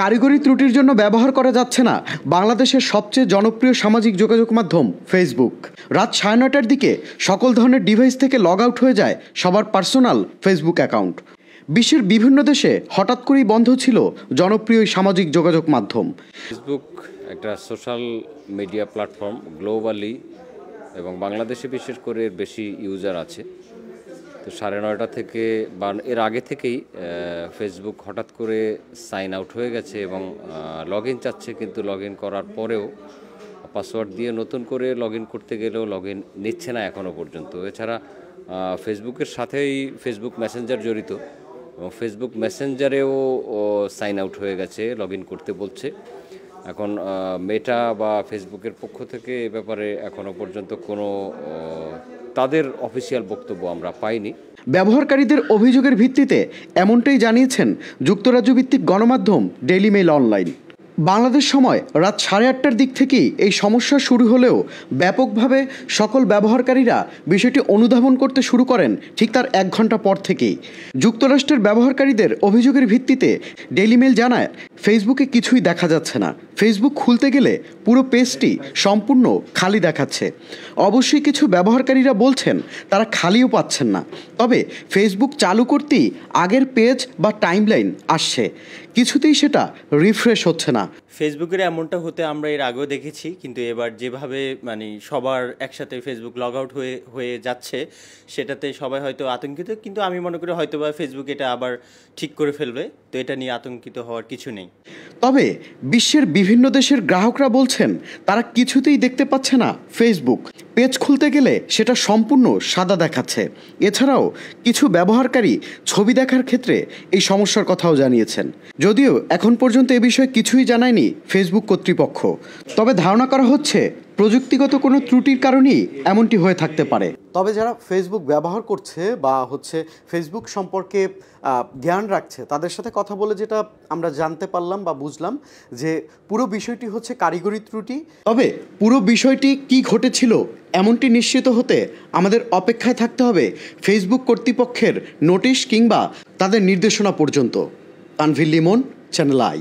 কারিগরি ত্রুটির জন্য ব্যবহার করা যাচ্ছে না বাংলাদেশের সবচেয়ে জনপ্রিয় সামাজিক যোগাযোগ মাধ্যম ফেসবুক। রাত 9:30টার দিকে সকল ধরনের ডিভাইস থেকে লগ আউট হয়ে যায় সবার পার্সোনাল ফেসবুক অ্যাকাউন্ট। বিশ্বের বিভিন্ন দেশে হঠাৎ করেই বন্ধ ছিল জনপ্রিয় সামাজিক যোগাযোগ মাধ্যম। ফেসবুক একটা সোশ্যাল মিডিয়া প্ল্যাটফর্ম গ্লোবালি, এবং বাংলাদেশে বিশেষ করে বেশি ইউজার আছে। তো 9:30 থেকে বা এর আগে থেকেই ফেসবুক হঠাৎ করে সাইন আউট হয়ে গেছে এবং লগ ইন চাচ্ছে, কিন্তু লগ ইন করার পরেও পাসওয়ার্ড দিয়ে নতুন করে লগ ইন করতে গেলেও লগ ইন নিচ্ছে না এখনও পর্যন্ত। এছাড়া ফেসবুকের সাথেই ফেসবুক মেসেঞ্জার জড়িত এবং ফেসবুক মেসেঞ্জারেও সাইন আউট হয়ে গেছে, লগ ইন করতে বলছে। এখন মেটা বা ফেসবুকের পক্ষ থেকে এ ব্যাপারে এখনও পর্যন্ত কোনো তাদের অফিসিয়াল বক্তব্য আমরা পাইনি। ব্যবহারকারীদের অভিযোগের ভিত্তিতে এমনটাই জানিয়েছেন যুক্তরাজ্য ভিত্তিক গণমাধ্যম ডেইলি মেইল অনলাইন। বাংলাদেশ সময় রাত 8:30টার দিক থেকেই এই সমস্যা শুরু হলেও ব্যাপকভাবে সকল ব্যবহারকারীরা বিষয়টি অনুধাবন করতে শুরু করেন ঠিক তার 1 ঘন্টা পর থেকেই। যুক্তরাষ্ট্রের ব্যবহারকারীদের অভিযোগের ভিত্তিতে ডেইলি মেইল জানায় ফেসবুকে কিছুই দেখা যাচ্ছে না। ফেসবুক খুলতে গেলে পুরো পেজটি সম্পূর্ণ খালি দেখাচ্ছে। অবশ্যই কিছু ব্যবহারকারীরা বলছেন তারা খালিও পাচ্ছেন না, তবে ফেসবুক চালু করতেই আগের পেজ বা টাইমলাইন আসছে, কিছুতেই সেটা রিফ্রেশ হচ্ছে না। ফেসবুকের এমনটা হতে আমরা এর আগেও দেখেছি, কিন্তু এবার যেভাবে সবার একসাথে ফেসবুক লগ আউট হয়ে যাচ্ছে সেটাতে সবাই হয়তো আতঙ্কিত, কিন্তু আমি মনে করি হয়তো বা ফেসবুক এটা আবার ঠিক করে ফেলবে, তো এটা নিয়ে আতঙ্কিত হওয়ার কিছু নেই। তবে বিশ্বের বিভিন্ন দেশের গ্রাহকরা বলছেন তারা কিছুতেই দেখতে পাচ্ছে না ফেসবুক। পেজ খুলতে গেলে সেটা সম্পূর্ণ সাদা দেখাচ্ছে। এছাড়াও কিছু ব্যবহারকারী ছবি দেখার ক্ষেত্রে এই সমস্যার কথাও জানিয়েছেন। যদিও এখন পর্যন্ত এ বিষয়ে কিছুই জানায়নি ফেসবুক কর্তৃপক্ষ, তবে ধারণা করা হচ্ছে প্রযুক্তিগত কোনো ত্রুটির কারণেই এমনটি হয়ে থাকতে পারে। তবে যারা ফেসবুক ব্যবহার করছে বা ফেসবুক সম্পর্কে জ্ঞান রাখছে তাদের সাথে কথা বলে যেটা আমরা জানতে পারলাম বা বুঝলাম যে পুরো বিষয়টি হচ্ছে কারিগরি ত্রুটি। তবে পুরো বিষয়টি কি ঘটেছিল এমনটি নিশ্চিত হতে আমাদের অপেক্ষায় থাকতে হবে ফেসবুক কর্তৃপক্ষের নোটিশ কিংবা তাদের নির্দেশনা পর্যন্ত। Tanvir Limon, channel I.